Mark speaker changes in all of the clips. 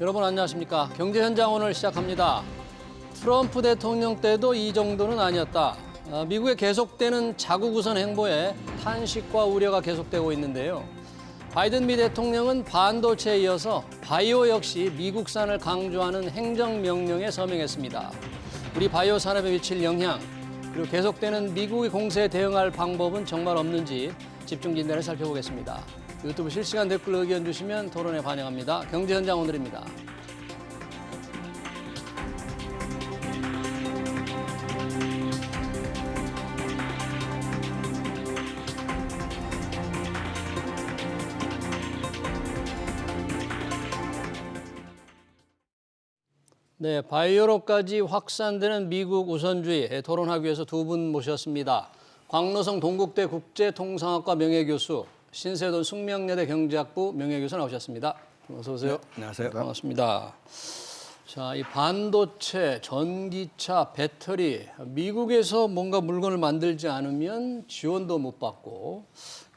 Speaker 1: 여러분 안녕하십니까? 경제 현장 오늘 시작합니다. 트럼프 대통령 때도 이 정도는 아니었다. 미국의 계속되는 자국 우선 행보에 탄식과 우려가 계속되고 있는데요. 바이든 미 대통령은 반도체에 이어서 바이오 역시 미국산을 강조하는 행정명령에 서명했습니다. 우리 바이오 산업에 미칠 영향, 그리고 계속되는 미국의 공세에 대응할 방법은 정말 없는지 집중 진단을 살펴보겠습니다. 유튜브 실시간 댓글로 의견 주시면 토론에 반영합니다. 경제 현장 오늘입니다. 네, 바이오로까지 확산되는 미국 우선주의 토론하기 위해서 두 분 모셨습니다. 광로성 동국대 국제통상학과 명예교수, 신세돈 숙명여대 경제학부 명예교수 나오셨습니다. 어서 오세요.
Speaker 2: 네, 안녕하세요.
Speaker 1: 반갑습니다. 자, 이 반도체, 전기차, 배터리, 미국에서 뭔가 물건을 만들지 않으면 지원도 못 받고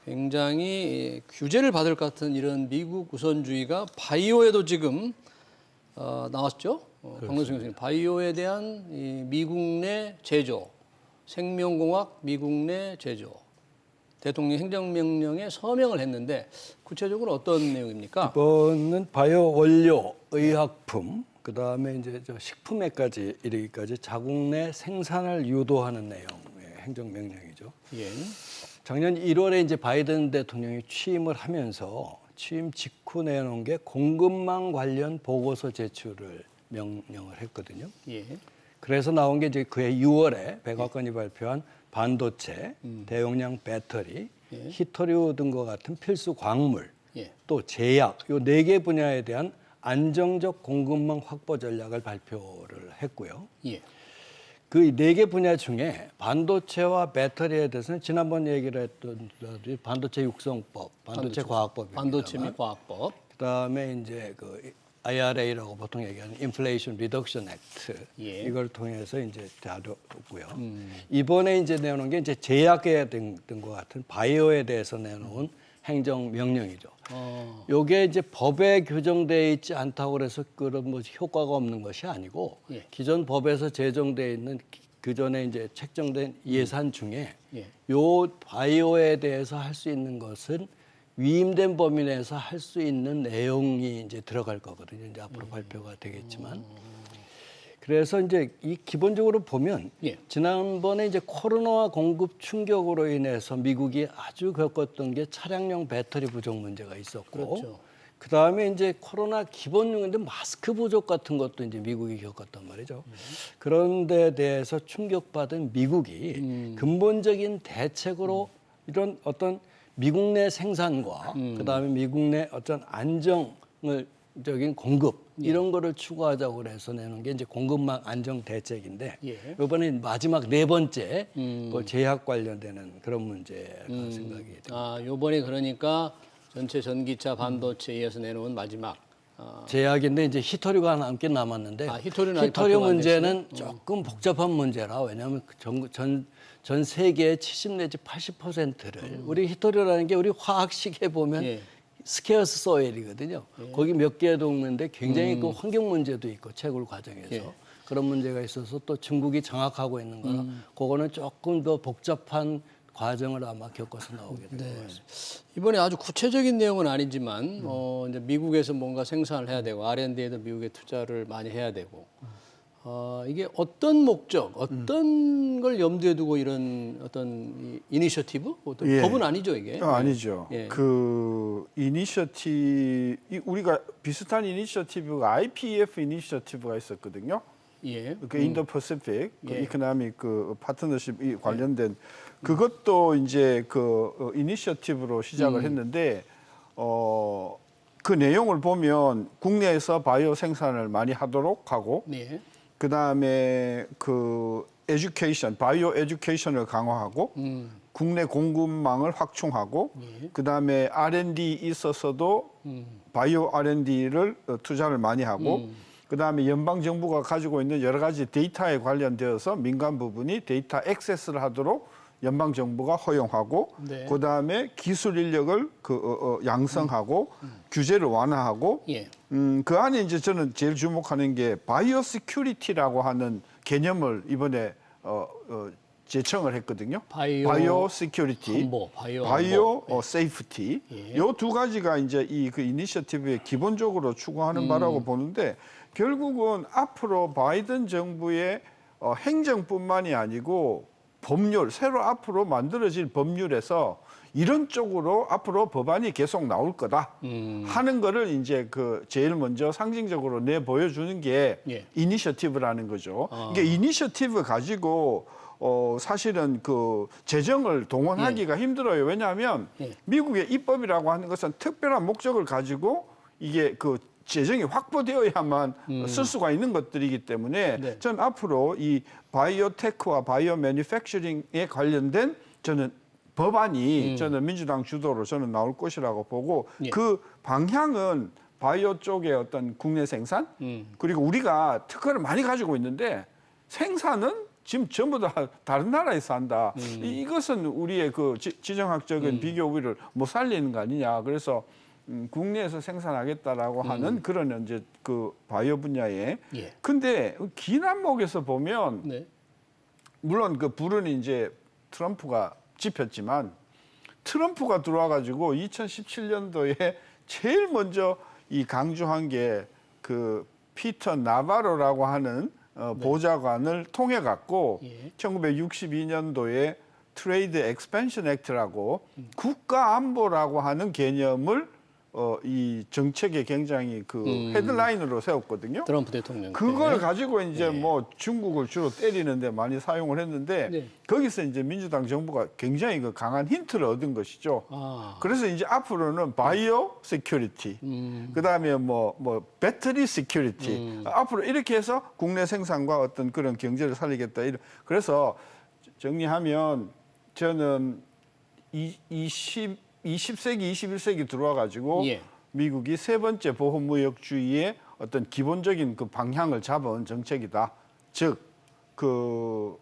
Speaker 1: 굉장히 규제를 받을 것 같은 이런 미국 우선주의가 바이오에도 지금 나왔죠. 강로승 교수님, 바이오에 대한 이 미국 내 제조, 생명공학 미국 내 제조, 대통령 행정명령에 서명을 했는데 구체적으로 어떤 내용입니까?
Speaker 2: 이번은 바이오 원료, 의약품, 그다음에 이제 식품에까지 이르기까지 자국 내 생산을 유도하는 내용의 행정명령이죠.
Speaker 1: 예.
Speaker 2: 작년 1월에 이제 바이든 대통령이 취임을 하면서 취임 직후 내놓은 게 공급망 관련 보고서 제출을 명령을 했거든요.
Speaker 1: 예.
Speaker 2: 그래서 나온 게 이제 그해 6월에 백악관이 발표한 반도체, 대용량 배터리, 히토류 등과 같은 필수 광물,
Speaker 1: 예.
Speaker 2: 또 제약, 요 4개 분야에 대한 안정적 공급망 확보 전략을 발표를 했고요.
Speaker 1: 예.
Speaker 2: 그 4개 분야 중에 반도체와 배터리에 대해서는 지난번 얘기를 했던 반도체 육성법, 반도체 과학법,
Speaker 1: 반도체 및 과학법.
Speaker 2: 그다음에 이제 그 IRA라고 보통 얘기하는 Inflation Reduction Act
Speaker 1: 예.
Speaker 2: 이걸 통해서 이제 다뤘고요. 이번에 이제 내놓은 게 이제 제약계 등과 같은 바이오에 대해서 내놓은 행정 명령이죠. 요게 이제 법에 규정되어 있지 않다고 그래서 그런 뭐 효과가 없는 것이 아니고
Speaker 1: 예.
Speaker 2: 기존 법에서 제정되어 있는 그 전에 이제 책정된 예산 중에
Speaker 1: 예.
Speaker 2: 요 바이오에 대해서 할 수 있는 것은 위임된 범위 내에서 할 수 있는 내용이 이제 들어갈 거거든요. 이제 앞으로 발표가 되겠지만. 그래서 이제 이 기본적으로 보면
Speaker 1: 예.
Speaker 2: 지난번에 이제 코로나 공급 충격으로 인해서 미국이 아주 겪었던 게 차량용 배터리 부족 문제가 있었고,
Speaker 1: 그렇죠.
Speaker 2: 그 다음에 이제 코로나 기본용인데 마스크 부족 같은 것도 이제 미국이 겪었단 말이죠. 그런 데 대해서 충격받은 미국이 근본적인 대책으로 이런 어떤 미국 내 생산과 그다음에 미국 내 어떤 안정적인 공급 이런 거를 추구하자고 그래서 내는 게 이제 공급망 안정 대책인데
Speaker 1: 예.
Speaker 2: 이번에 마지막 4번째 그 제약 관련되는 그런 문제가 생각이 됩니다.
Speaker 1: 아, 요번에 그러니까 전체 전기차 반도체에 이어서 내놓은 마지막
Speaker 2: 제약인데 이제 히토류가 남게 남았는데
Speaker 1: 히토류는 아직
Speaker 2: 히토류
Speaker 1: 발표가 안
Speaker 2: 문제는 조금 복잡한 문제라 왜냐하면 전 세계의 70 내지 80%를 우리 히토류라는 게 우리 화학식에 보면
Speaker 1: 예.
Speaker 2: 스케어스 소일이거든요. 거기 몇 개 동는데 굉장히 그 환경 문제도 있고 채굴 과정에서
Speaker 1: 예.
Speaker 2: 그런 문제가 있어서 또 중국이 장악하고 있는 거라 그거는 조금 더 복잡한 과정을 아마 겪어서 나오게 될 것 같습니다.
Speaker 1: 이번에 아주 구체적인 내용은 아니지만 이제 미국에서 뭔가 생산을 해야 되고 R&D에도 미국에 투자를 많이 해야 되고 이게 어떤 목적, 어떤 걸 염두에 두고 이런 어떤 이니셔티브, 어떤
Speaker 3: 예.
Speaker 1: 법은 아니죠 이게?
Speaker 3: 아니죠.
Speaker 1: 예.
Speaker 3: 그 이니셔티브 우리가 비슷한 이니셔티브가 IPEF 이니셔티브가 있었거든요.
Speaker 1: 예.
Speaker 3: 그 인도 퍼시픽
Speaker 1: 예.
Speaker 3: 이코노믹 그 파트너십이 관련된 그것도 이제 그 이니셔티브로 시작을 했는데 그 내용을 보면 국내에서 바이오 생산을 많이 하도록 하고
Speaker 1: 네.
Speaker 3: 그다음에 그 에듀케이션, 바이오 에듀케이션을 강화하고 국내 공급망을 확충하고 그다음에 R&D 있어서도 바이오 R&D를 투자를 많이 하고 그다음에 연방 정부가 가지고 있는 여러 가지 데이터에 관련되어서 민간 부분이 데이터 액세스를 하도록 연방 정부가 허용하고
Speaker 1: 네.
Speaker 3: 그다음에 기술 인력을 양성하고 규제를 완화하고
Speaker 1: 예.
Speaker 3: 그 안에 이제 저는 제일 주목하는 게 바이오 시큐리티라고 하는 개념을 이번에 제청을 했거든요. 바이오 시큐리티,
Speaker 1: 안보, 바이오
Speaker 3: 바이오 세이프티.
Speaker 1: 예.
Speaker 3: 요 두 가지가 이제 이 그 이니셔티브의 기본적으로 추구하는 바라고 보는데 결국은 앞으로 바이든 정부의 행정뿐만이 아니고 법률, 새로 앞으로 만들어질 법률에서 이런 쪽으로 앞으로 법안이 계속 나올 거다 하는 거를 이제 그 제일 먼저 상징적으로 내 보여주는 게
Speaker 1: 예.
Speaker 3: 이니셔티브라는 거죠. 이게 이니셔티브 가지고 사실은 그 재정을 동원하기가 힘들어요. 왜냐하면
Speaker 1: 예.
Speaker 3: 미국의 입법이라고 하는 것은 특별한 목적을 가지고 이게 그 재정이 확보되어야만 쓸 수가 있는 것들이기 때문에
Speaker 1: 네.
Speaker 3: 전 앞으로 이 바이오테크와 바이오 매니팩처링에 관련된 저는 법안이 저는 민주당 주도로 저는 나올 것이라고 보고
Speaker 1: 예.
Speaker 3: 그 방향은 바이오 쪽의 어떤 국내 생산 그리고 우리가 특허를 많이 가지고 있는데 생산은 지금 전부 다 다른 나라에서 한다. 이것은 우리의 그 지정학적인 비교 우위를 못 살리는 거 아니냐. 그래서 국내에서 생산하겠다라고 하는 그런 이제 그 바이오 분야에.
Speaker 1: 예.
Speaker 3: 근데 긴 안목에서 보면
Speaker 1: 네.
Speaker 3: 물론 그 불은 이제 트럼프가 지폈지만 트럼프가 들어와 가지고 2017년도에 제일 먼저 이 강조한 게 그 피터 나바로라고 하는 보좌관을 통해 갖고
Speaker 1: 예.
Speaker 3: 1962년도에 트레이드 엑스펜션 액트라고 국가 안보라고 하는 개념을 이 정책에 굉장히 그 헤드라인으로 세웠거든요.
Speaker 1: 트럼프 대통령 때.
Speaker 3: 그걸 가지고 이제 뭐 중국을 주로 때리는데 많이 사용을 했는데
Speaker 1: 네.
Speaker 3: 거기서 이제 민주당 정부가 굉장히 그 강한 힌트를 얻은 것이죠.
Speaker 1: 아.
Speaker 3: 그래서 이제 앞으로는 바이오 시큐리티, 그다음에 뭐 배터리 시큐리티 앞으로 이렇게 해서 국내 생산과 어떤 그런 경제를 살리겠다. 그래서 정리하면 저는 20세기, 21세기 들어와 가지고
Speaker 1: 예.
Speaker 3: 미국이 세 번째 보호무역주의의 어떤 기본적인 그 방향을 잡은 정책이다. 즉, 그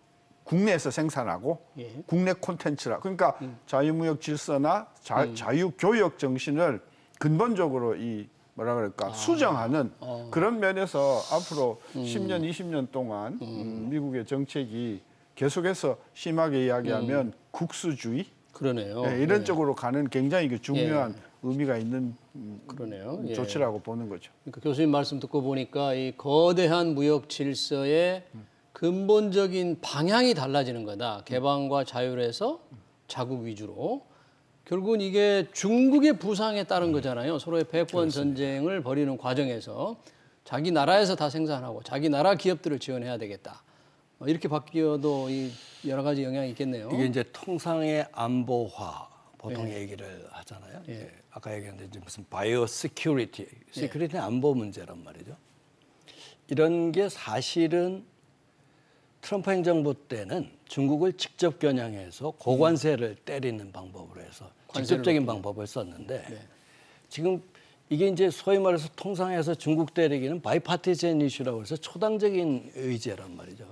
Speaker 3: 국내에서 생산하고
Speaker 1: 예.
Speaker 3: 국내 콘텐츠라. 그러니까 자유무역 질서나 자유교역 정신을 근본적으로 이 뭐라 그럴까 수정하는 그런 면에서 앞으로 10년, 20년 동안 미국의 정책이 계속해서 심하게 이야기하면 국수주의
Speaker 1: 그러네요.
Speaker 3: 네, 이런
Speaker 1: 예.
Speaker 3: 쪽으로 가는 굉장히 그 중요한 의미가 있는
Speaker 1: 그러네요. 예.
Speaker 3: 조치라고 보는 거죠.
Speaker 1: 그러니까 교수님 말씀 듣고 보니까 이 거대한 무역 질서의 근본적인 방향이 달라지는 거다. 개방과 자율에서 자국 위주로. 결국은 이게 중국의 부상에 따른 거잖아요. 서로의 패권 전쟁을 벌이는 과정에서 자기 나라에서 다 생산하고 자기 나라 기업들을 지원해야 되겠다. 이렇게 바뀌어도 이 여러 가지 영향이 있겠네요.
Speaker 2: 이게 이제 통상의 안보화 보통 얘기를 하잖아요.
Speaker 1: 예.
Speaker 2: 아까 얘기했는데 이제 무슨 바이오 시큐리티, 시큐리티 안보 문제란 말이죠. 이런 게 사실은 트럼프 행정부 때는 중국을 직접 겨냥해서 고관세를 때리는 방법으로 해서 직접적인 방법을 썼는데 지금 이게 이제 소위 말해서 통상에서 중국 때리기는 바이파티젠 이슈라고 해서 초당적인 의제란 말이죠.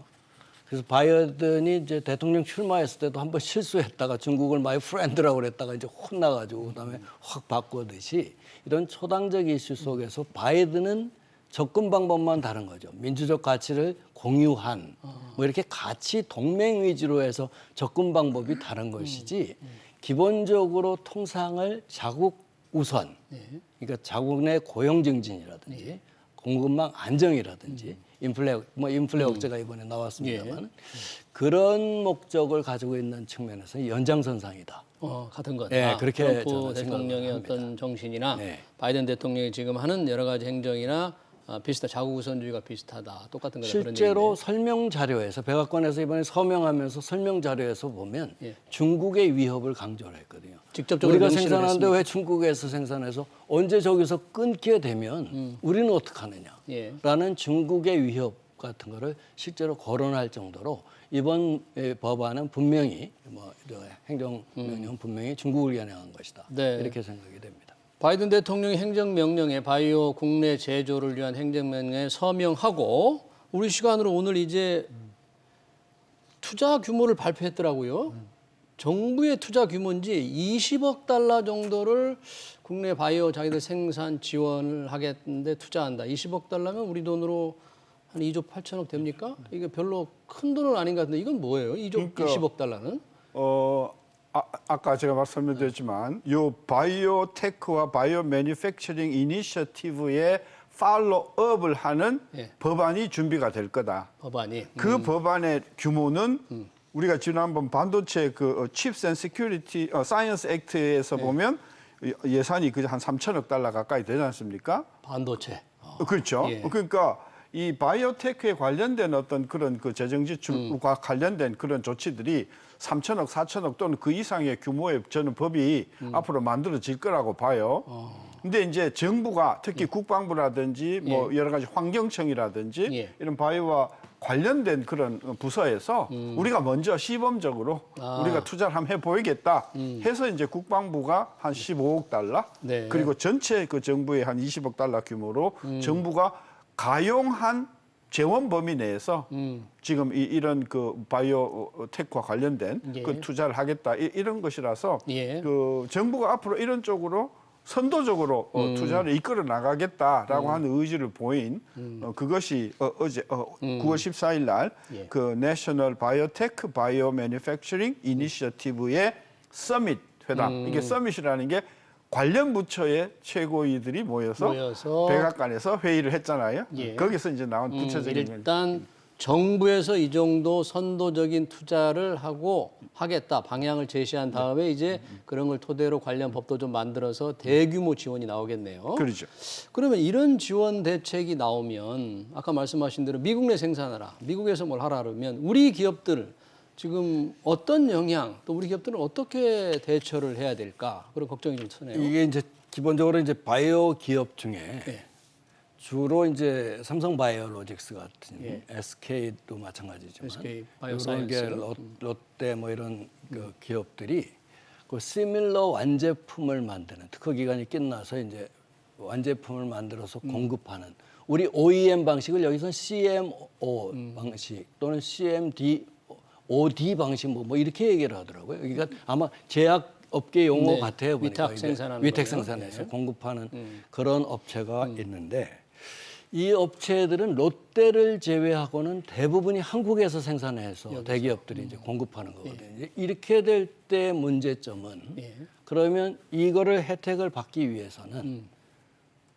Speaker 2: 그래서 바이든이 이제 대통령 출마했을 때도 한번 실수했다가 중국을 마이 프렌드라고 그랬다가 이제 혼나가지고 그다음에 확 바꾸듯이 이런 초당적 이슈 속에서 바이든은 접근 방법만 다른 거죠. 민주적 가치를 공유한 뭐 이렇게 가치 동맹 위주로 해서 접근 방법이 다른 것이지 기본적으로 통상을 자국 우선 그러니까 자국 내 고용 증진이라든지 공급망 안정이라든지 인플레 억제가 이번에 나왔습니다만 그런 목적을 가지고 있는 측면에서 연장선상이다.
Speaker 1: 같은 것.
Speaker 2: 네, 그렇게
Speaker 1: 트럼프
Speaker 2: 저는
Speaker 1: 대통령의
Speaker 2: 생각을 합니다.
Speaker 1: 어떤 정신이나
Speaker 2: 네.
Speaker 1: 바이든 대통령이 지금 하는 여러 가지 행정이나 비슷한 자국 우선주의가 비슷하다. 똑같은 거다.
Speaker 2: 실제로 설명 자료에서 백악관에서 이번에 서명하면서 설명 자료에서 보면 중국의 위협을 강조를 했거든요.
Speaker 1: 직접적으로
Speaker 2: 우리가
Speaker 1: 명시를
Speaker 2: 생산하는데
Speaker 1: 했습니까?
Speaker 2: 왜 중국에서 생산해서 언제 저기서 끊게 되면 우리는 어떡하느냐 라는 중국의 위협 같은 거를 실제로 거론할 정도로 이번 법안은 분명히 행정명령은 분명히 중국을 겨냥한 것이다.
Speaker 1: 네.
Speaker 2: 이렇게 생각이 됩니다.
Speaker 1: 바이든 대통령이 행정명령에 바이오 국내 제조를 위한 행정명령에 서명하고 우리 시간으로 오늘 이제 투자 규모를 발표했더라고요. 정부의 투자 규모인지 20억 달러 정도를 국내 바이오 자기들 생산 지원을 하겠는데 투자한다. 20억 달러면 우리 돈으로 한 2조 8천억 됩니까? 이게 별로 큰 돈은 아닌 것 같은데 이건 뭐예요? 20억 달러는?
Speaker 3: 아까 제가 말씀드렸지만 요 바이오테크와 바이오 매니팩처링 이니셔티브의 팔로업을 하는
Speaker 1: 예.
Speaker 3: 법안이 준비가 될 거다.
Speaker 1: 법안이.
Speaker 3: 그 법안의 규모는 우리가 지난번 반도체 그 칩스 앤 시큐리티 사이언스 액트에서 보면 예산이 그저 한 3천억 달러 가까이 되지 않습니까?
Speaker 1: 반도체.
Speaker 3: 그렇죠.
Speaker 1: 예.
Speaker 3: 그러니까 이 바이오테크에 관련된 어떤 그런 그 재정 지출과 관련된 그런 조치들이 3천억, 4천억 또는 그 이상의 규모의 저는 법이 앞으로 만들어질 거라고 봐요. 근데 이제 정부가 특히 국방부라든지 뭐 여러 가지 환경청이라든지
Speaker 1: 예.
Speaker 3: 이런 바이오와 관련된 그런 부서에서 우리가 먼저 시범적으로 우리가 투자를 한번 해보이겠다 해서 이제 국방부가 한 15억 달러
Speaker 1: 네.
Speaker 3: 그리고 전체 그 정부의 한 20억 달러 규모로 정부가 가용한 재원 범위 내에서 지금 이런 그 바이오 테크와 관련된
Speaker 1: 예.
Speaker 3: 그 투자를 하겠다 이런 것이라서
Speaker 1: 예.
Speaker 3: 그 정부가 앞으로 이런 쪽으로 선도적으로 투자를 이끌어 나가겠다라고 하는 의지를 보인 그것이 어제 9월 14일 날
Speaker 1: 예.
Speaker 3: 그 내셔널 바이오테크 바이오 매니팩처링 이니셔티브의 서밋 회담 이게 서밋이라는 게 관련 부처의 최고위들이 모여서 백악관에서 회의를 했잖아요.
Speaker 1: 예.
Speaker 3: 거기서 이제 나온 구체적인
Speaker 1: 일단 정부에서 이 정도 선도적인 투자를 하겠다 방향을 제시한 다음에 이제 그런 걸 토대로 관련 법도 좀 만들어서 대규모 지원이 나오겠네요.
Speaker 3: 그렇죠.
Speaker 1: 그러면 이런 지원 대책이 나오면 아까 말씀하신 대로 미국 내 생산하라, 미국에서 뭘 하라 그러면 우리 기업들 지금 어떤 영향 또 우리 기업들은 어떻게 대처를 해야 될까 그런 걱정이 좀 드네요.
Speaker 2: 이게 이제 기본적으로 이제 바이오 기업 중에
Speaker 1: 예.
Speaker 2: 주로 이제 삼성 바이오로직스 같은
Speaker 1: 예.
Speaker 2: SK도 마찬가지지만
Speaker 1: SK
Speaker 2: 이런 게
Speaker 1: 바이오사이언스
Speaker 2: 롯데 뭐 이런 그 기업들이 그 시밀러 완제품을 만드는 특허 기간이 끝나서 이제 완제품을 만들어서 공급하는 우리 OEM 방식을 여기서는 CMO 방식 또는 OD 방식 뭐 이렇게 얘기를 하더라고요. 그러니까 아마 제약 업계 용어
Speaker 1: 네.
Speaker 2: 같아요. 보니까
Speaker 1: 위탁 생산하는
Speaker 2: 위탁
Speaker 1: 거예요.
Speaker 2: 생산해서
Speaker 1: 네.
Speaker 2: 공급하는 그런 업체가 있는데 이 업체들은 롯데를 제외하고는 대부분이 한국에서 생산해서 대기업들이 이제 공급하는 거거든요. 이렇게 될 때 문제점은
Speaker 1: 예.
Speaker 2: 그러면 이거를 혜택을 받기 위해서는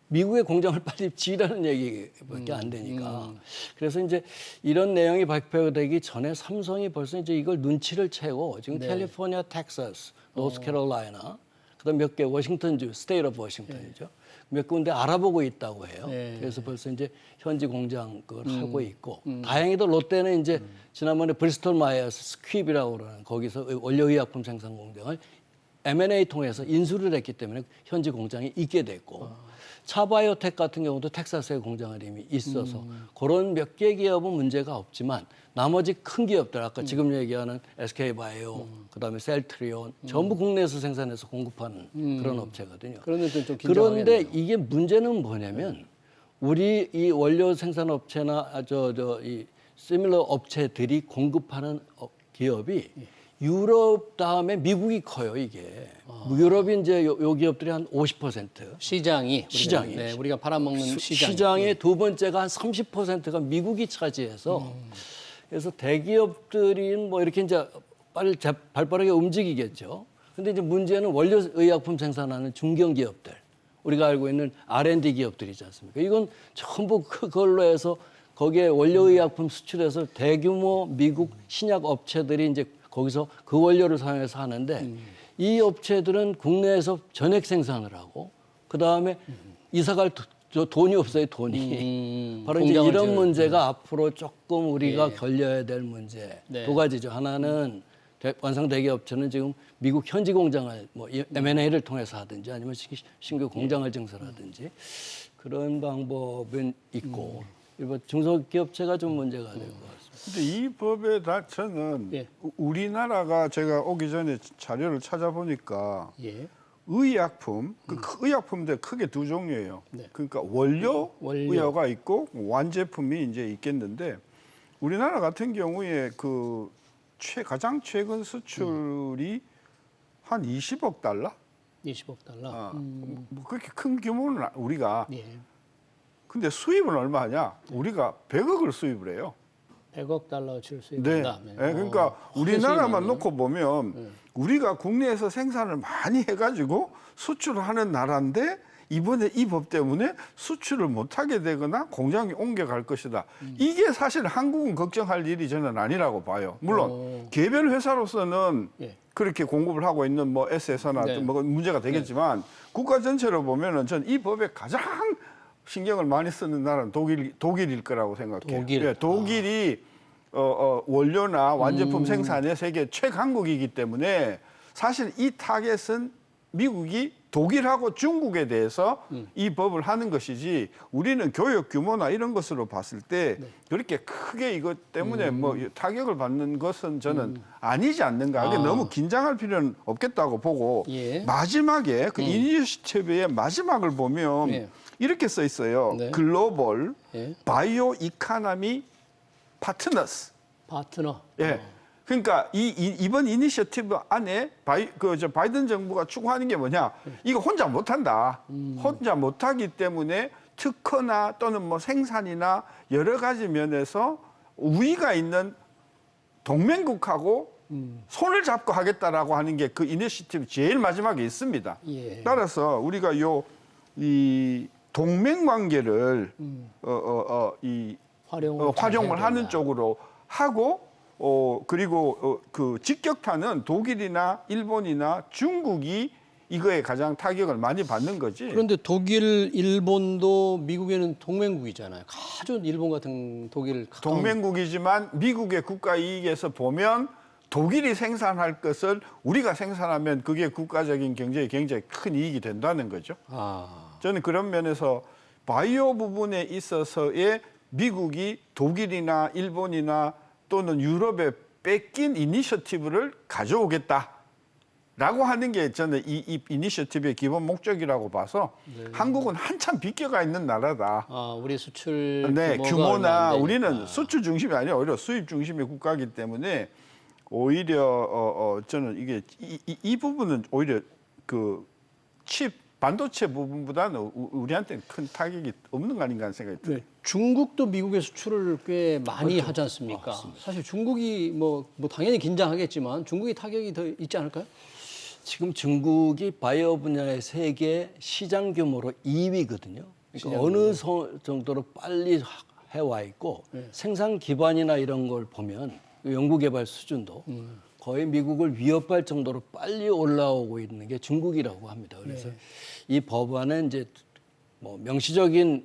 Speaker 2: 미국의 공장을 빨리 지으라는 얘기밖에 안 되니까. 그래서 이제 이런 내용이 발표되기 전에 삼성이 벌써 이제 이걸 눈치를 채고 지금 캘리포니아, 텍사스, 노스캐롤라이나, 그다음 몇 개 워싱턴주, 스테이트 오브 워싱턴이죠. 몇 군데 알아보고 있다고 해요. 그래서 벌써 이제 현지 공장 그걸 하고 있고 다행히도 롯데는 이제 지난번에 브리스톨 마이어스 스퀴브라고 그러는 거기서 원료의약품 생산 공장을 M&A 통해서 인수를 했기 때문에 현지 공장이 있게 됐고 차바이오텍 같은 경우도 텍사스에 공장을 이미 있어서 그런 몇 개 기업은 문제가 없지만 나머지 큰 기업들 아까 지금 얘기하는 SK바이오 그다음에 셀트리온 전부 국내에서 생산해서 공급하는 그런 업체거든요.
Speaker 1: 그런데 좀
Speaker 2: 그런데
Speaker 1: 긴장하겠네요.
Speaker 2: 이게 문제는 뭐냐면 우리 이 원료 생산 업체나 이 시밀러 업체들이 공급하는 기업이 유럽 다음에 미국이 커요, 이게. 유럽이 이제 요 기업들이 한 50%.
Speaker 1: 시장이
Speaker 2: 시장이.
Speaker 1: 우리가 팔아먹는
Speaker 2: 시장의 두 번째가 한 30%가 미국이 차지해서 그래서 대기업들이 뭐 이렇게 이제 빨리 발빠르게 움직이겠죠. 근데 이제 문제는 원료 의약품 생산하는 중견 기업들. 우리가 알고 있는 R&D 기업들이지 않습니까? 이건 전부 그걸로 해서 거기에 원료 의약품 수출해서 대규모 미국 신약 업체들이 이제 거기서 그 원료를 사용해서 하는데 이 업체들은 국내에서 전액 생산을 하고 그다음에 이사갈 돈이 없어요, 돈이. 바로 이제 이런 문제가 앞으로 조금 우리가 걸려야 될 문제 두 가지죠. 하나는 완성 대기업체는 지금 미국 현지 공장을 뭐 M&A를 통해서 하든지 아니면 신규 공장을 증설하든지 그런 방법은 있고 일본 중소기업체가 좀 문제가 될 것 같습니다.
Speaker 3: 근데 이 법에 저는 우리나라가 제가 오기 전에 자료를 찾아보니까 의약품, 그 의약품인데 크게 두 종류예요. 그러니까 원료 의료가 있고 완제품이 이제 있겠는데 우리나라 같은 경우에 그 가장 최근 수출이 한 20억 달러?
Speaker 1: 20억 달러.
Speaker 3: 뭐 그렇게 큰 규모는 우리가.
Speaker 1: 예.
Speaker 3: 근데 수입은 얼마냐? 우리가 100억을 수입을 해요.
Speaker 1: 100억 달러치를
Speaker 3: 네.
Speaker 1: 수입한다.
Speaker 3: 네. 그러니까 우리나라만 놓고 보면 우리가 국내에서 생산을 많이 해가지고 수출을 하는 나라인데 이번에 이 법 때문에 수출을 못하게 되거나 공장이 옮겨갈 것이다. 이게 사실 한국은 걱정할 일이 저는 아니라고 봐요. 물론 개별 회사로서는
Speaker 1: 예.
Speaker 3: 그렇게 공급을 하고 있는 뭐 S에서나
Speaker 1: 네.
Speaker 3: 뭐 문제가 되겠지만 국가 전체로 보면은 전 이 법에 가장 신경을 많이 쓰는 나라는 독일일 거라고 생각해요.
Speaker 1: 독일.
Speaker 3: 예, 독일이 원료나 완제품 생산의 세계 최강국이기 때문에 사실 이 타겟은 미국이 독일하고 중국에 대해서 이 법을 하는 것이지 우리는 교역 규모나 이런 것으로 봤을 때 그렇게 크게 이것 때문에 뭐 타격을 받는 것은 저는 아니지 않는가. 그게 너무 긴장할 필요는 없겠다고 보고
Speaker 1: 예.
Speaker 3: 마지막에 그 이니셔티브의 마지막을 보면
Speaker 1: 예.
Speaker 3: 이렇게 써 있어요.
Speaker 1: 네.
Speaker 3: 글로벌
Speaker 1: 예.
Speaker 3: 바이오 이코노미 파트너스.
Speaker 1: 파트너.
Speaker 3: 예. 그러니까 이번 이니셔티브 안에 바이든 정부가 추구하는 게 뭐냐? 이거 혼자 못한다. 혼자 못하기 때문에 특허나 또는 뭐 생산이나 여러 가지 면에서 우위가 있는 동맹국하고 손을 잡고 하겠다라고 하는 게 그 이니셔티브 제일 마지막에 있습니다.
Speaker 1: 예.
Speaker 3: 따라서 우리가 이 동맹 관계를 활용을 하는 쪽으로 하고 그리고 그 직격탄은 독일이나 일본이나 중국이 이거에 가장 타격을 많이 받는 거지.
Speaker 1: 그런데 독일, 일본도 미국에는 동맹국이잖아요. 아주 일본 같은 독일 가까운
Speaker 3: 동맹국이지만 미국의 국가 이익에서 보면 독일이 생산할 것을 우리가 생산하면 그게 국가적인 경제에 굉장히 큰 이익이 된다는 거죠. 저는 그런 면에서 바이오 부분에 있어서의 미국이 독일이나 일본이나 또는 유럽에 뺏긴 이니셔티브를 가져오겠다라고 하는 게 저는 이 이니셔티브의 기본 목적이라고 봐서 한국은 한참 비껴가 있는 나라다.
Speaker 1: 우리 수출
Speaker 3: 네,
Speaker 1: 규모가
Speaker 3: 규모나
Speaker 1: 얼마 안
Speaker 3: 우리는
Speaker 1: 되니까.
Speaker 3: 수출 중심이 아니라 오히려 수입 중심의 국가이기 때문에 오히려 저는 이게 이 부분은 오히려 그 반도체 부분보다는 우리한테는 큰 타격이 없는 거 아닌가 하는 생각이 들어요.
Speaker 1: 네, 중국도 미국에 수출을 꽤 많이
Speaker 3: 그렇죠.
Speaker 1: 하지 않습니까? 사실 중국이 뭐 당연히 긴장하겠지만 중국이 타격이 더 있지 않을까요?
Speaker 2: 지금 중국이 바이오 분야의 세계 시장 규모로 2위거든요. 그러니까 어느 정도로 빨리 해와 있고 생산 기반이나 이런 걸 보면 연구개발 수준도 거의 미국을 위협할 정도로 빨리 올라오고 있는 게 중국이라고 합니다. 그래서 이 법안은 이제 뭐 명시적인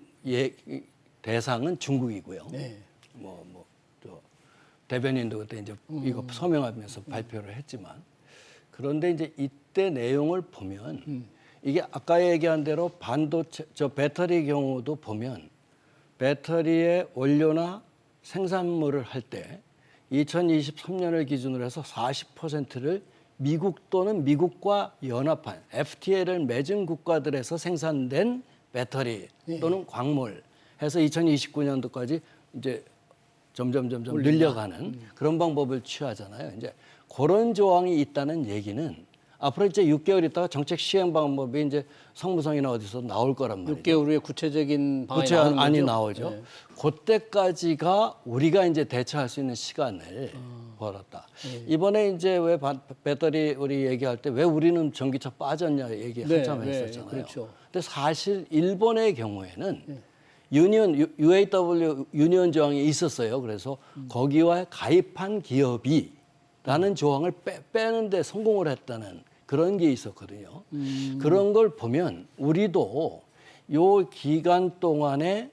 Speaker 2: 대상은 중국이고요. 저 대변인도 그때 이제 이거 서명하면서 발표를 했지만 그런데 이제 이때 내용을 보면 이게 아까 얘기한 대로 반도체 배터리 경우도 보면 배터리의 원료나 생산물을 할 때 2023년을 기준으로 해서 40%를 미국 또는 미국과 연합한 FTA를 맺은 국가들에서 생산된 배터리 또는 광물 해서 2029년도까지 이제 점점 늘려가는 그런 방법을 취하잖아요. 이제 그런 조항이 있다는 얘기는 앞으로 이제 6개월 있다가 정책 시행 방법이 이제 성무성이나 어디서 나올 거란 말이죠.
Speaker 1: 6개월 후에 구체적인 방안이
Speaker 2: 구체
Speaker 1: 나오는
Speaker 2: 안이
Speaker 1: 거죠?
Speaker 2: 나오죠.
Speaker 1: 네.
Speaker 2: 그때까지가 우리가 이제 대처할 수 있는 시간을 벌었다. 이번에 이제 왜 배터리 우리 얘기할 때 왜 우리는 전기차 빠졌냐 얘기 한참 했었잖아요.
Speaker 1: 그렇죠.
Speaker 2: 근데 사실 일본의 경우에는 UAW 유니언 조항이 있었어요. 그래서 거기와 가입한 기업이 라는 조항을 빼는데 성공을 했다는 그런 게 있었거든요. 그런 걸 보면 우리도 요 기간 동안에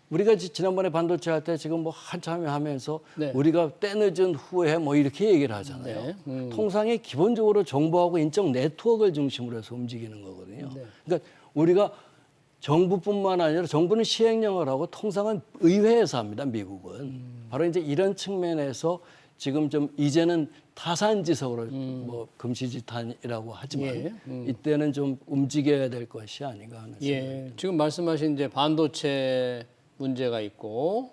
Speaker 2: 우리가 지난번에 반도체 할 때 지금 뭐 한참 하면서
Speaker 1: 네.
Speaker 2: 우리가 때늦은 후에 뭐 이렇게 얘기를 하잖아요. 통상에 기본적으로 정보하고 인적 네트워크를 중심으로 해서 움직이는 거거든요. 그러니까 우리가 정부뿐만 아니라 정부는 시행령을 하고 통상은 의회에서 합니다. 미국은. 바로 이제 이런 측면에서 지금 좀 이제는 타산지석으로 뭐 금시지탄이라고 하지만 이때는 좀 움직여야 될 것이 아닌가 하는 생각이
Speaker 1: 지금 말씀하신 이제 반도체 문제가 있고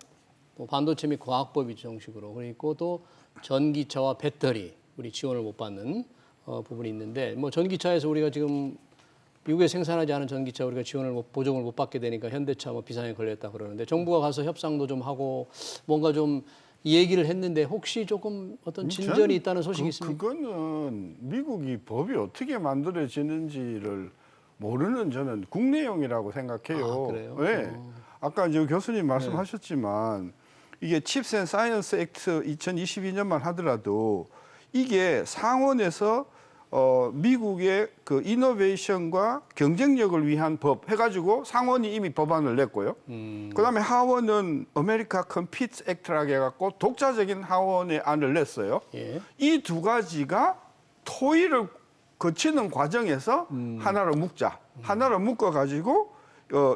Speaker 1: 또 반도체 및 과학법이 정식으로 그리고 또 전기차와 배터리 우리 지원을 못 받는 부분이 있는데 뭐 전기차에서 우리가 지금 미국에 생산하지 않은 전기차 우리가 보조금을 못 받게 되니까 현대차 뭐 비상에 걸렸다 그러는데 정부가 가서 협상도 좀 하고 뭔가 좀 이 얘기를 했는데 혹시 조금 어떤 진전이 있다는 소식이 있습니까?
Speaker 3: 그거는 미국이 법이 어떻게 만들어지는지를 모르는 저는 국내용이라고 생각해요.
Speaker 1: 아, 그래요?
Speaker 3: 네. 아까 이제 교수님 말씀하셨지만 이게 칩스 앤 사이언스 액트 2022년만 하더라도 이게 상원에서 미국의 그 이노베이션과 경쟁력을 위한 법 해가지고 상원이 이미 법안을 냈고요. 그다음에 하원은 아메리카 컴피트 액트라고 해갖고 독자적인 하원의 안을 냈어요.
Speaker 1: 예.
Speaker 3: 이 두 가지가 토의를 거치는 과정에서 하나로 묶자. 하나로 묶어가지고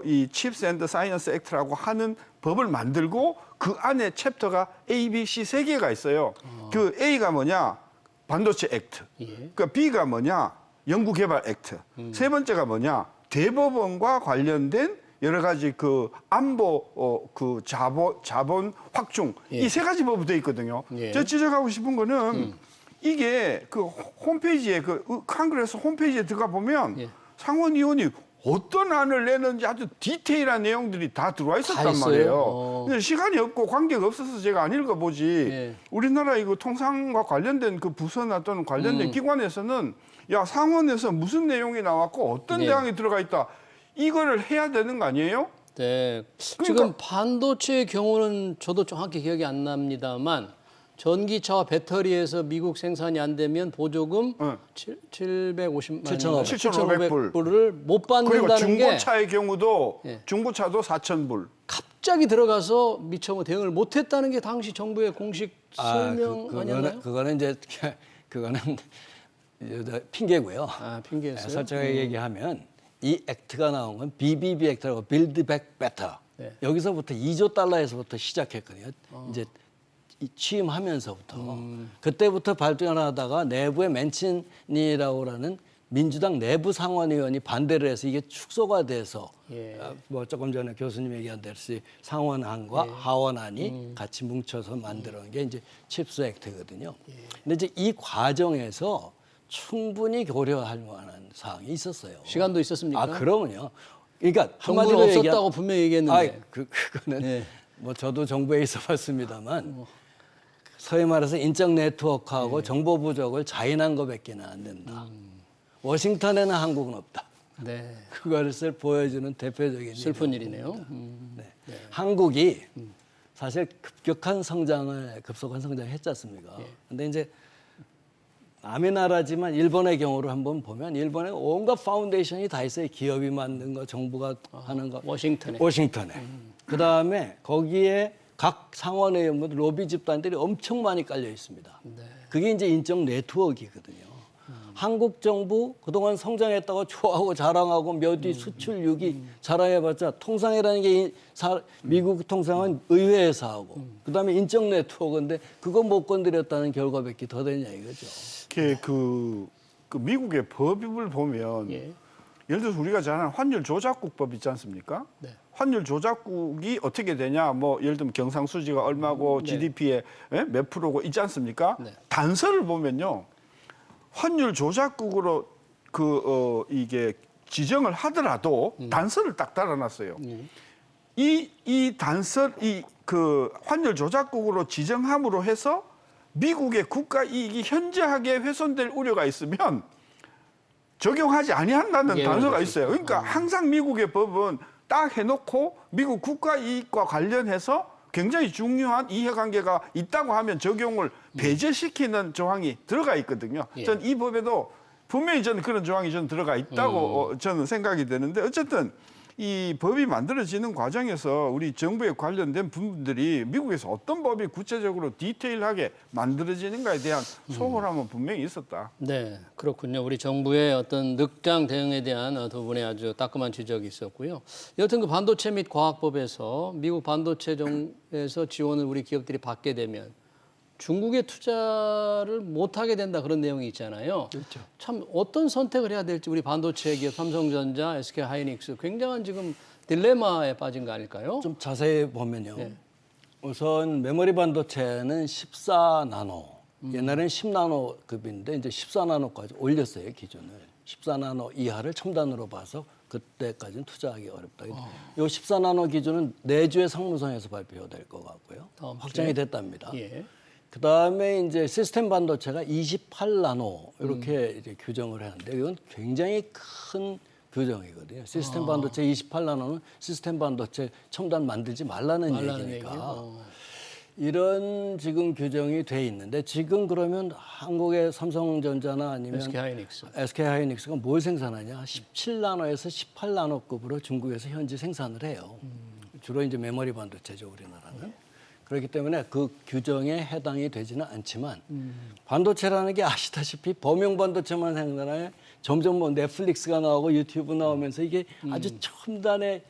Speaker 3: 이 칩스 앤드 사이언스 액트라고 하는 법을 만들고 그 안에 챕터가 A, B, C 세 개가 있어요. 그 A가 뭐냐? 반도체 액트.
Speaker 1: 예.
Speaker 3: 그러니까 B가 뭐냐? 연구개발 액트. 세 번째가 뭐냐? 대법원과 관련된 여러 가지 그 안보 그 자본 확충
Speaker 1: 예.
Speaker 3: 이 세 가지 법이 돼 있거든요.
Speaker 1: 예.
Speaker 3: 제가 지적하고 싶은 거는 이게 그 홈페이지에 그 컨그레스 홈페이지에 들어가 보면
Speaker 1: 예.
Speaker 3: 상원 의원이 어떤 안을 내는지 아주 디테일한 내용들이 다 들어와 있었단
Speaker 1: 다 있어요?
Speaker 3: 말이에요. 근데 시간이 없고 관계가 없어서 제가 안 읽어보지.
Speaker 1: 예.
Speaker 3: 우리나라 이거 통상과 관련된 그 부서나 또는 관련된 기관에서는 야 상원에서 무슨 내용이 나왔고 어떤
Speaker 1: 예.
Speaker 3: 대항이 들어가 있다. 이거를 해야 되는 거 아니에요?
Speaker 1: 네.
Speaker 3: 그러니까-
Speaker 1: 지금 반도체의 경우는 저도 정확히 기억이 안 납니다만 전기차와 배터리에서 미국 생산이 안 되면 보조금
Speaker 3: 네.
Speaker 1: 750만
Speaker 3: 7,500
Speaker 1: 불을 못
Speaker 3: 그리고
Speaker 1: 받는다는 게
Speaker 3: 중고차의 경우도
Speaker 1: 예.
Speaker 3: 중고차도 4,000불.
Speaker 1: 갑자기 들어가서 미처 뭐 대응을 못했다는 게 당시 정부의 공식 설명 아니었나요?
Speaker 2: 그거는 이제 그거는 핑계고요.
Speaker 1: 아, 핑계였어요?
Speaker 2: 솔직하게 얘기하면 이 액트가 나온 건 BBB 액트라고 Build Back Better.
Speaker 1: 네.
Speaker 2: 여기서부터 2조 달러에서부터 시작했거든요. 이제 취임하면서부터 그때부터 발전하다가 내부에 맨친이라고 하는 민주당 내부 상원의원이 반대를 해서 이게 축소가 돼서
Speaker 1: 예.
Speaker 2: 뭐 조금 전에 교수님 얘기한 대로 하원안과
Speaker 1: 예.
Speaker 2: 하원안이 같이 뭉쳐서 만들어낸 게 이제 칩스 액트거든요.
Speaker 1: 예.
Speaker 2: 근데 이제 이 과정에서 충분히 고려할 만한 사항이 있었어요.
Speaker 1: 시간도 있었습니까?
Speaker 2: 아, 그러면요. 그러니까
Speaker 1: 정부는
Speaker 2: 한마디로
Speaker 1: 없었다고 분명히 얘기했는데.
Speaker 2: 그거는
Speaker 1: 예.
Speaker 2: 뭐 저도 정부에 있어봤습니다만 소위 말해서 인적 네트워크하고
Speaker 1: 예.
Speaker 2: 정보 부족을 자인한 것밖에는 안 된다. 워싱턴에는 한국은 없다.
Speaker 1: 네.
Speaker 2: 그것을 보여주는 대표적인
Speaker 1: 슬픈 일이네요.
Speaker 2: 네. 한국이 사실 급속한 성장을 했지 않습니까?
Speaker 1: 예.
Speaker 2: 근데 이제 남의 나라지만 일본의 경우를 한번 보면 일본에 온갖 파운데이션이 다 있어요. 기업이 만든 거, 정부가 하는 거.
Speaker 1: 워싱턴에.
Speaker 2: 워싱턴에. 그다음에 거기에 각 상원의원들 로비 집단들이 엄청 많이 깔려 있습니다.
Speaker 1: 네.
Speaker 2: 그게 이제 인적 네트워크거든요. 한국 정부 그동안 성장했다고 좋아하고 자랑하고 몇 위 수출 6위 자랑해봤자 통상이라는 게 미국 통상은 의회에서 하고 그다음에 인적 네트워크인데 그거 못 건드렸다는 결과밖에 더 되냐 이거죠.
Speaker 3: 이렇게 그 미국의 법을 보면
Speaker 1: 예.
Speaker 3: 예를 들어서 우리가 잘 아는 환율 조작국법 있지 않습니까?
Speaker 1: 네.
Speaker 3: 환율 조작국이 어떻게 되냐? 뭐 예를 들면 경상수지가 얼마고
Speaker 1: 네.
Speaker 3: GDP의 몇 프로고 있지 않습니까?
Speaker 1: 네.
Speaker 3: 단서를 보면요. 환율 조작국으로 이게 지정을 하더라도 단서를 딱 달아놨어요. 이 단서 그 환율 조작국으로 지정함으로 해서 미국의 국가 이익이 현저하게 훼손될 우려가 있으면 적용하지 아니한다는
Speaker 1: 예,
Speaker 3: 단서가
Speaker 1: 그렇죠.
Speaker 3: 있어요. 그러니까 항상 미국의 법은 딱 해놓고 미국 국가 이익과 관련해서 굉장히 중요한 이해관계가 있다고 하면 적용을 배제시키는 조항이 들어가 있거든요.
Speaker 1: 예.
Speaker 3: 전 이 법에도 분명히 저는 그런 조항이 좀 들어가 있다고 저는 생각이 되는데 어쨌든 이 법이 만들어지는 과정에서 우리 정부에 관련된 부분들이 미국에서 어떤 법이 구체적으로 디테일하게 만들어지는가에 대한 소홀함은 분명히 있었다.
Speaker 1: 네, 그렇군요. 우리 정부의 어떤 늑장 대응에 대한 두 분의 아주 따끔한 지적이 있었고요. 여튼 그 반도체 및 과학법에서 미국 반도체에서 지원을 우리 기업들이 받게 되면 중국에 투자를 못하게 된다 그런 내용이 있잖아요.
Speaker 2: 그렇죠.
Speaker 1: 참 어떤 선택을 해야 될지 우리 반도체 기업 삼성전자, SK하이닉스 굉장한 지금 딜레마에 빠진 거 아닐까요?
Speaker 2: 좀 자세히 보면요.
Speaker 1: 네.
Speaker 2: 우선 메모리 반도체는 14나노. 옛날에는 10나노급인데 이제 14나노까지 올렸어요, 기준을. 14나노 이하를 첨단으로 봐서 그때까지는 투자하기 어렵다. 요 14나노 기준은 내주의 상무성에서 발표될 것 같고요. 확정이 됐답니다.
Speaker 1: 예.
Speaker 2: 그다음에 이제 시스템 반도체가 28나노 이렇게 이제 규정을 하는데 이건 굉장히 큰 규정이거든요. 시스템 반도체 28나노는 시스템 반도체 첨단 만들지 말라는 얘기니까. 이런 지금 규정이 돼 있는데 지금 그러면 한국의 삼성전자나 아니면 SK 하이닉스가 뭘 생산하냐? 17나노에서 18나노급으로 중국에서 현지 생산을 해요. 주로 이제 메모리 반도체죠, 우리나라는. 그렇기 때문에 그 규정에 해당이 되지는 않지만 반도체라는 게 아시다시피 범용 반도체만 생산하면 점점 뭐 넷플릭스가 나오고 유튜브 나오면서 이게 아주 첨단의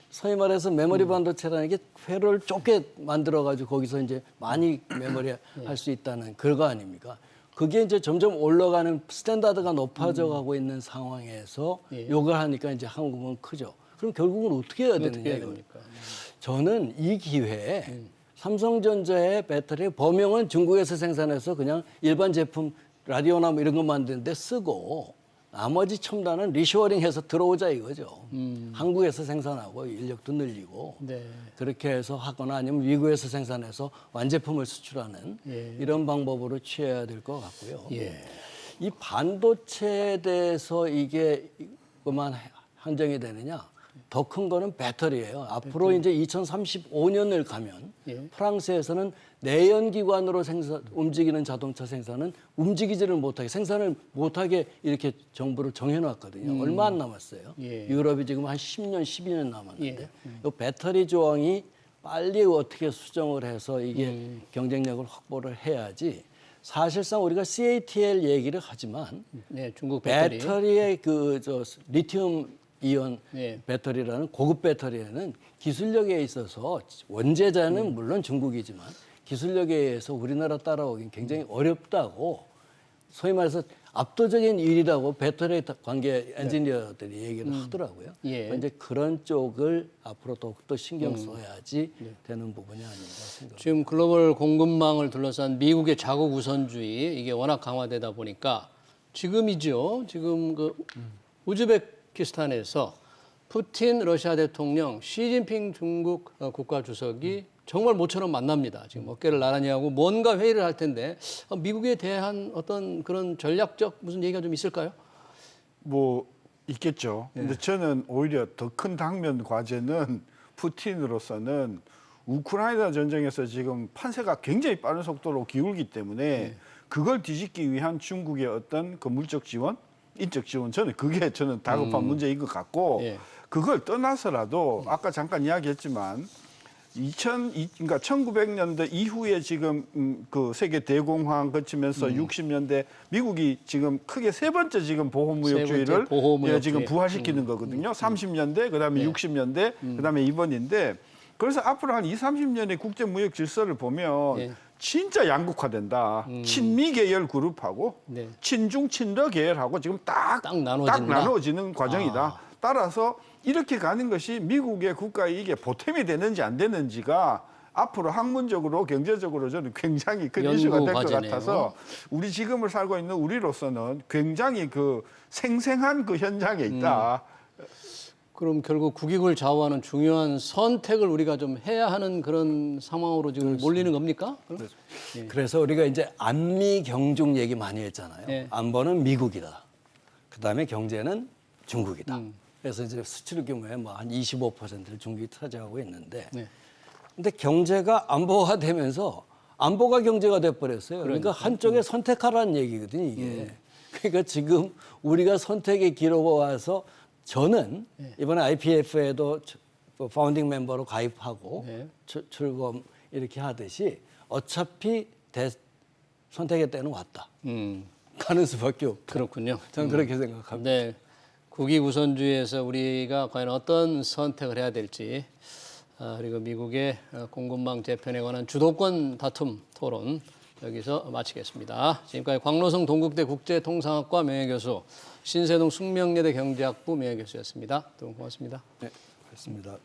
Speaker 2: 소위 말해서 메모리 반도체라는 게 회로를 좁게 만들어가지고 거기서 이제 많이 메모리 할 수 있다는 그거 아닙니까? 그게 이제 점점 올라가는 스탠다드가 높아져 가고 있는 상황에서 요걸 하니까 이제 한국은 크죠. 그럼 결국은 어떻게 해야 되느냐 이겁니까? 저는 이 기회에 삼성전자의 배터리 범용은 중국에서 생산해서 그냥 일반 제품 라디오나 뭐 이런 거 만드는데 쓰고 나머지 첨단은 리쇼어링해서 들어오자 이거죠. 한국에서 생산하고 인력도 늘리고 그렇게 해서 하거나 아니면 미국에서 생산해서 완제품을 수출하는 이런 방법으로 취해야 될 것 같고요. 이 반도체에 대해서 이게 그만 한정이 되느냐? 더 큰 거는 배터리예요. 앞으로 이제 2035년을 가면 프랑스에서는 내연기관으로 움직이는 자동차 생산은 움직이지를 못하게 생산을 못하게 이렇게 정부를 정해놨거든요. 얼마 안 남았어요. 유럽이 지금 한 10년, 12년 남았는데 이 배터리 조항이 빨리 어떻게 수정을 해서 이게 경쟁력을 확보를 해야지. 사실상 우리가 CATL 얘기를 하지만
Speaker 1: 중국
Speaker 2: 배터리의 리튬 이온 배터리라는 고급 배터리에는 기술력에 있어서 원재자는 물론 중국이지만 기술력에 의해서 우리나라 따라오긴 굉장히 어렵다고 소위 말해서 압도적인 일이라고 배터리 관계 엔지니어들이 얘기를 하더라고요. 이제 그런 쪽을 앞으로 더욱더 신경 써야지 되는 부분이 아닌가 생각합니다.
Speaker 1: 지금 글로벌 공급망을 둘러싼 미국의 자국 우선주의 이게 워낙 강화되다 보니까 지금이죠. 지금 그 우즈베키스탄에서 푸틴 러시아 대통령, 시진핑 중국 국가주석이 정말 모처럼 만납니다. 지금 어깨를 나란히 하고 뭔가 회의를 할 텐데 미국에 대한 어떤 그런 전략적 무슨 얘기가 좀 있을까요?
Speaker 3: 뭐 있겠죠. 근데 저는 오히려 더 큰 당면 과제는 푸틴으로서는 우크라이나 전쟁에서 지금 판세가 굉장히 빠른 속도로 기울기 때문에 그걸 뒤집기 위한 중국의 어떤 그 물적 지원, 인적 지원 저는 다급한 문제인 것 같고 그걸 떠나서라도 아까 잠깐 이야기했지만 그러니까 1900년대 이후에 지금 그 세계 대공황 거치면서 60년대 미국이 지금 크게 세 번째 지금 보호무역주의를 지금 부활시키는 거거든요. 30년대, 그다음에 60년대, 그다음에 이번인데 그래서 앞으로 한 20-30년의 국제무역 질서를 보면 진짜 양극화된다. 친미 계열 그룹하고 친중, 친러 계열하고 지금 딱 나눠지는 과정이다. 따라서 이렇게 가는 것이 미국의 국가 이익에 보탬이 되는지 안 되는지가 앞으로 학문적으로 경제적으로 저는 굉장히 큰 이슈가 될 것 같아서 우리 지금을 살고 있는 우리로서는 굉장히 그 생생한 그 현장에 있다.
Speaker 1: 그럼 결국 국익을 좌우하는 중요한 선택을 우리가 좀 해야 하는 그런 상황으로 지금 몰리는 겁니까?
Speaker 2: 그래서 우리가 이제 안미 경중 얘기 많이 했잖아요. 안보는 미국이다. 그다음에 경제는 중국이다. 그래서 이제 수출 규모의 뭐 한 25%를 중국이 차지하고 있는데, 근데 경제가 안보가 되면서 안보가 경제가 돼버렸어요. 그러니까 한쪽에 선택하라는 얘기거든요, 이게. 그러니까 지금 우리가 선택의 기로가 와서 저는 이번에 IPF에도 파운딩 멤버로 가입하고 출범 이렇게 하듯이 어차피 선택의 때는 왔다. 가는 수밖에 없다.
Speaker 1: 그렇군요.
Speaker 2: 저는 그렇게 생각합니다.
Speaker 1: 네. 국익 우선주의에서 우리가 과연 어떤 선택을 해야 될지 그리고 미국의 공급망 재편에 관한 주도권 다툼 토론 여기서 마치겠습니다. 지금까지 광로성 동국대 국제통상학과 명예교수 신세동 숙명여대 경제학부 명예교수였습니다. 두 분 고맙습니다.
Speaker 2: 네, 고맙습니다.